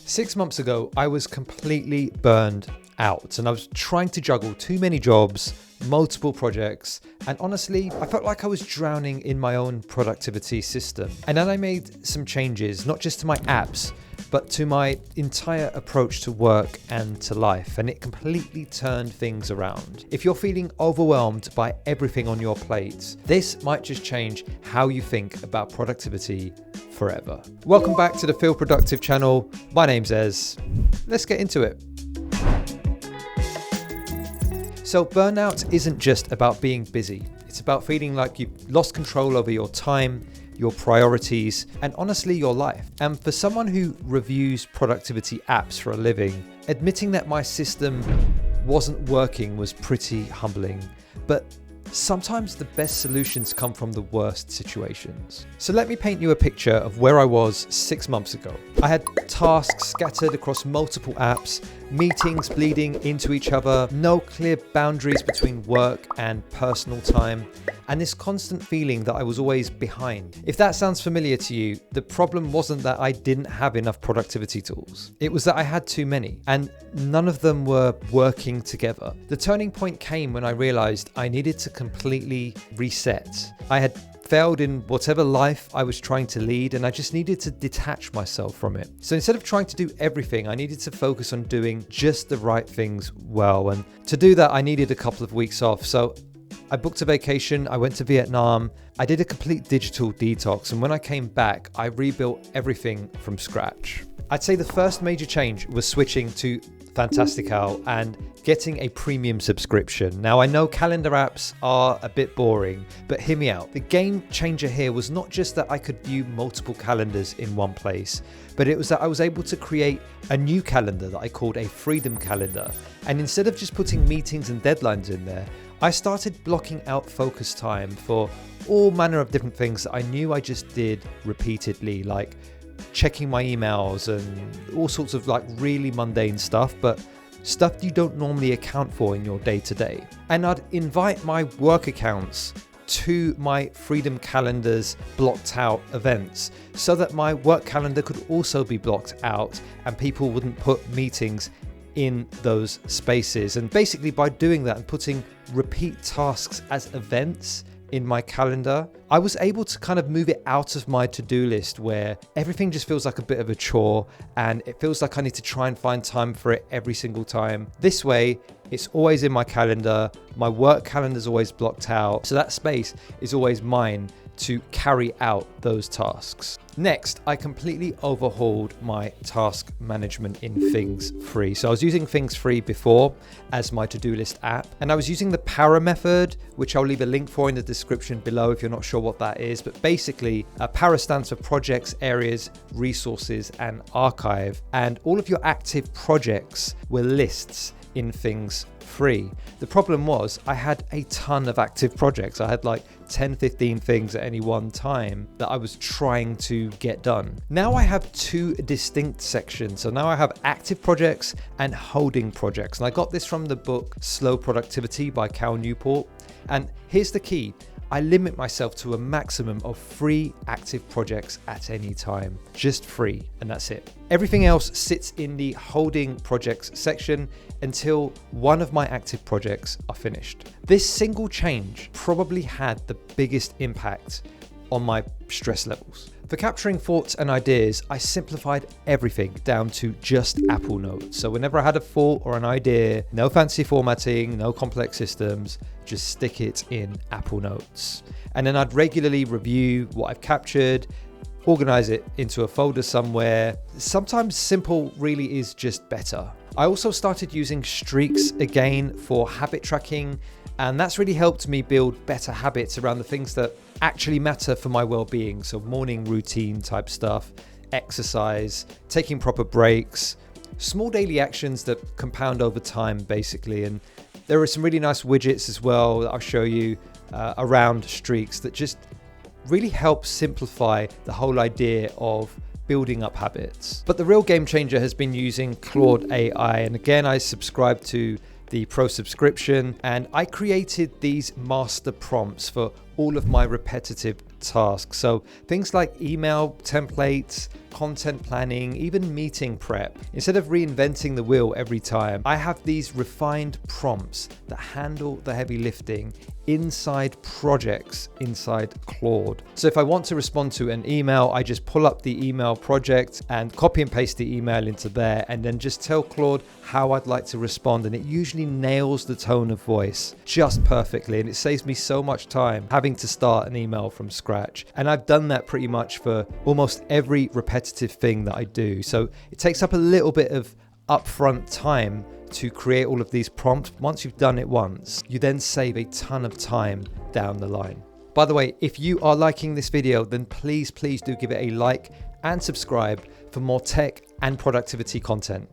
6 months ago, I was completely burned out and I was trying to juggle too many jobs, multiple projects, and honestly, I felt like I was drowning in my own productivity system. And then I made some changes, not just to my apps, but to my entire approach to work and to life, and it completely turned things around. If you're feeling overwhelmed by everything on your plate, this might just change how you think about productivity forever. Welcome back to the Feel Productive channel. My name's Ez. Let's get into it. So burnout isn't just about being busy. It's about feeling like you've lost control over your time, your priorities, and honestly, your life. And for someone who reviews productivity apps for a living, admitting that my system wasn't working was pretty humbling. But sometimes the best solutions come from the worst situations. So let me paint you a picture of where I was 6 months ago. I had tasks scattered across multiple apps, meetings bleeding into each other, no clear boundaries between work and personal time, and this constant feeling that I was always behind. If that sounds familiar to you, the problem wasn't that I didn't have enough productivity tools. It was that I had too many, and none of them were working together. The turning point came when I realized I needed to completely reset. I had failed in whatever life I was trying to lead, and I just needed to detach myself from it. So instead of trying to do everything, I needed to focus on doing just the right things well. And to do that, I needed a couple of weeks off. So I booked a vacation, I went to Vietnam, I did a complete digital detox, and when I came back, I rebuilt everything from scratch. I'd say the first major change was switching to Fantastical and getting a premium subscription. Now, I know calendar apps are a bit boring, but hear me out. The game changer here was not just that I could view multiple calendars in one place, but it was that I was able to create a new calendar that I called a freedom calendar. And instead of just putting meetings and deadlines in there, I started blocking out focus time for all manner of different things that I knew I just did repeatedly, like checking my emails and all sorts of like really mundane stuff, but stuff you don't normally account for in your day-to-day. And I'd invite my work accounts to my Freedom Calendar's blocked out events so that my work calendar could also be blocked out and people wouldn't put meetings in those spaces. And basically by doing that and putting repeat tasks as events in my calendar, I was able to kind of move it out of my to-do list where everything just feels like a bit of a chore and it feels like I need to try and find time for it every single time. This way, it's always in my calendar. My work calendar is always blocked out. So that space is always mine to carry out those tasks. Next, I completely overhauled my task management in Things Free. So I was using Things Free before as my to-do list app, and I was using the Para method, which I'll leave a link for in the description below if you're not sure what that is. But basically, Para stands for projects, areas, resources, and archive. And all of your active projects were lists in Things Free. The problem was I had a ton of active projects. I had like 10, 15 things at any one time that I was trying to get done. Now I have two distinct sections. So now I have active projects and holding projects. And I got this from the book Slow Productivity by Cal Newport. And here's the key. I limit myself to a maximum of 3 active projects at any time. Just 3, and that's it. Everything else sits in the holding projects section until one of my active projects are finished. This single change probably had the biggest impact on my stress levels. For capturing thoughts and ideas, I simplified everything down to just Apple Notes. So whenever I had a thought or an idea, no fancy formatting, no complex systems, just stick it in Apple Notes. And then I'd regularly review what I've captured, organize it into a folder somewhere. Sometimes simple really is just better. I also started using streaks again for habit tracking, and that's really helped me build better habits around the things that actually matter for my well-being. So morning routine type stuff, exercise, taking proper breaks, small daily actions that compound over time basically. And there are some really nice widgets as well that I'll show you around streaks that just really help simplify the whole idea of building up habits. But the real game changer has been using Claude AI. And again, I subscribe to the Pro subscription, and I created these master prompts for all of my repetitive tasks. So things like email templates, content planning, even meeting prep. Instead of reinventing the wheel every time, I have these refined prompts that handle the heavy lifting inside projects inside Claude. So if I want to respond to an email, I just pull up the email project and copy and paste the email into there, and then just tell Claude how I'd like to respond, and it usually nails the tone of voice just perfectly, and it saves me so much time having to start an email from scratch. And I've done that pretty much for almost every repetitive thing that I do. So it takes up a little bit of upfront time to create all of these prompts. Once you've done it once, you then save a ton of time down the line. By the way, if you are liking this video, then please do give it a like and subscribe for more tech and productivity content.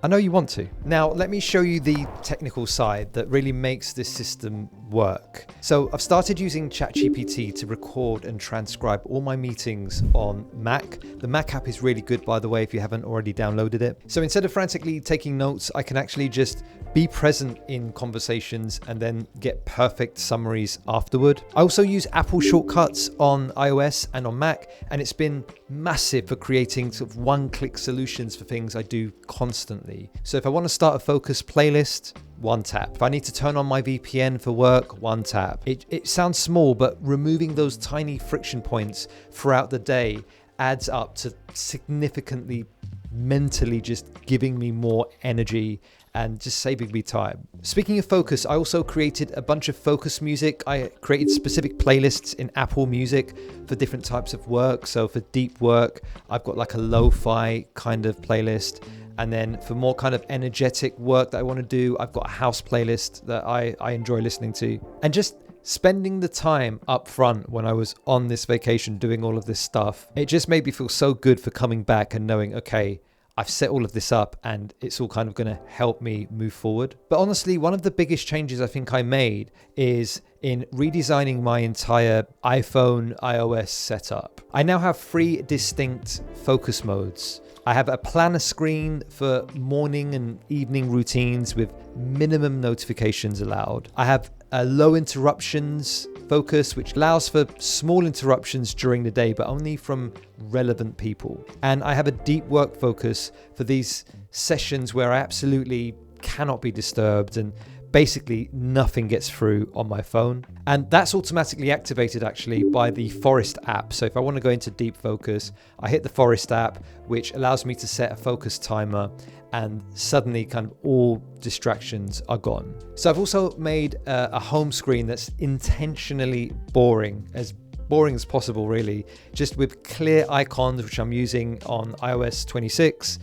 I know you want to. Now, let me show you the technical side that really makes this system work. So I've started using ChatGPT to record and transcribe all my meetings on Mac. The Mac app is really good, by the way, if you haven't already downloaded it. So instead of frantically taking notes, I can actually just be present in conversations and then get perfect summaries afterward. I also use Apple shortcuts on iOS and on Mac, and it's been massive for creating sort of one-click solutions for things I do constantly. So if I want to start a focus playlist, one tap. If I need to turn on my VPN for work, one tap. It sounds small, but removing those tiny friction points throughout the day adds up to significantly mentally just giving me more energy and just saving me time. Speaking of focus, I also created a bunch of focus music. I created specific playlists in Apple Music for different types of work. So for deep work, I've got like a lo-fi kind of playlist. And then for more kind of energetic work that I want to do, I've got a house playlist that I enjoy listening to. And just spending the time up front when I was on this vacation doing all of this stuff, it just made me feel so good for coming back and knowing, okay, I've set all of this up and it's all kind of going to help me move forward. But honestly, one of the biggest changes I think I made is in redesigning my entire iPhone iOS setup. I now have 3 distinct focus modes. I have a planner screen for morning and evening routines with minimum notifications allowed. I have a low interruptions focus, which allows for small interruptions during the day, but only from relevant people. And I have a deep work focus for these sessions where I absolutely cannot be disturbed and basically nothing gets through on my phone. And that's automatically activated actually by the Forest app. So if I want to go into deep focus, I hit the Forest app, which allows me to set a focus timer, and suddenly kind of all distractions are gone. So I've also made a home screen that's intentionally boring as possible really, just with clear icons, which I'm using on iOS 26,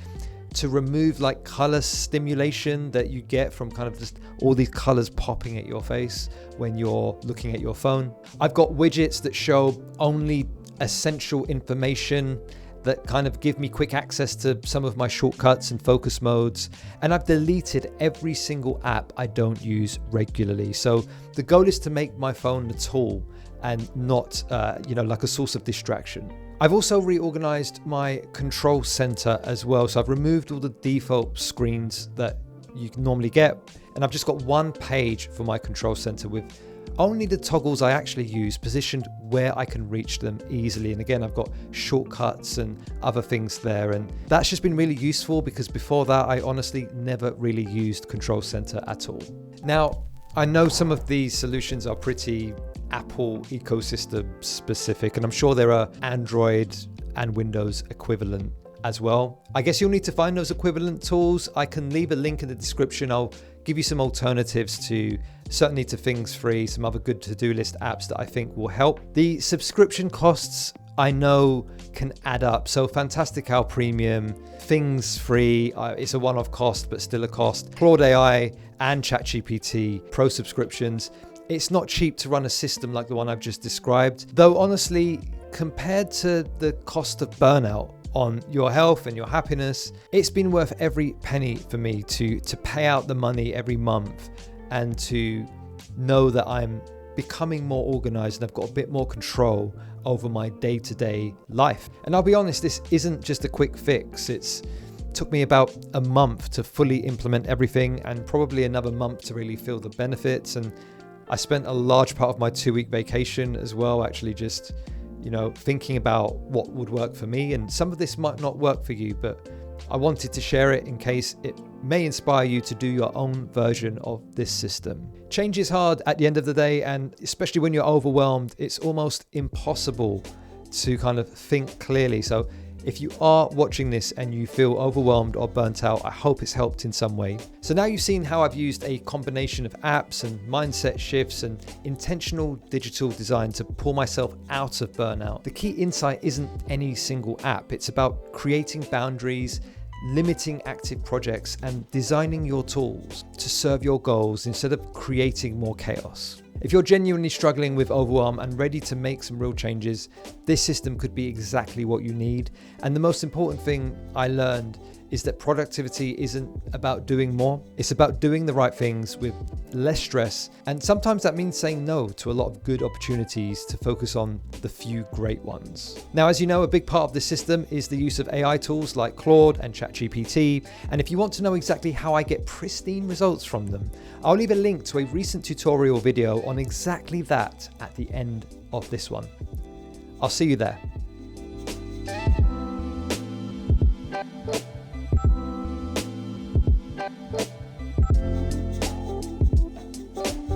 to remove like color stimulation that you get from kind of just all these colors popping at your face when you're looking at your phone. I've got widgets that show only essential information that kind of give me quick access to some of my shortcuts and focus modes. And I've deleted every single app I don't use regularly. So the goal is to make my phone a tool and not, like a source of distraction. I've also reorganized my control center as well. So I've removed all the default screens that you normally get. And I've just got one page for my control center with only the toggles I actually use positioned where I can reach them easily. And again, I've got shortcuts and other things there. And that's just been really useful because before that, I honestly never really used Control Center at all. Now, I know some of these solutions are pretty Apple ecosystem specific, and I'm sure there are Android and Windows equivalent as well. I guess you'll need to find those equivalent tools. I can leave a link in the description. I'll give you some alternatives to certainly to Things Free, some other good to-do list apps that I think will help. The subscription costs I know can add up. So Fantastical Premium, Things Free, it's a one-off cost, but still a cost. Claude AI and ChatGPT Pro subscriptions. It's not cheap to run a system like the one I've just described, though honestly, compared to the cost of burnout on your health and your happiness, it's been worth every penny for me to pay out the money every month and to know that I'm becoming more organized and I've got a bit more control over my day-to-day life. And I'll be honest, this isn't just a quick fix. It took me about a month to fully implement everything and probably another month to really feel the benefits. And I spent a large part of my 2-week vacation as well, actually just thinking about what would work for me. And some of this might not work for you, but I wanted to share it in case it may inspire you to do your own version of this system. Change is hard at the end of the day, and especially when you're overwhelmed, it's almost impossible to kind of think clearly. So if you are watching this and you feel overwhelmed or burnt out, I hope it's helped in some way. So now you've seen how I've used a combination of apps and mindset shifts and intentional digital design to pull myself out of burnout. The key insight isn't any single app. It's about creating boundaries, limiting active projects, and designing your tools to serve your goals instead of creating more chaos. If you're genuinely struggling with overwhelm and ready to make some real changes, this system could be exactly what you need. And the most important thing I learned is that productivity isn't about doing more. It's about doing the right things with less stress. And sometimes that means saying no to a lot of good opportunities to focus on the few great ones. Now, as you know, a big part of this system is the use of AI tools like Claude and ChatGPT. And if you want to know exactly how I get pristine results from them, I'll leave a link to a recent tutorial video on exactly that at the end of this one. I'll see you there.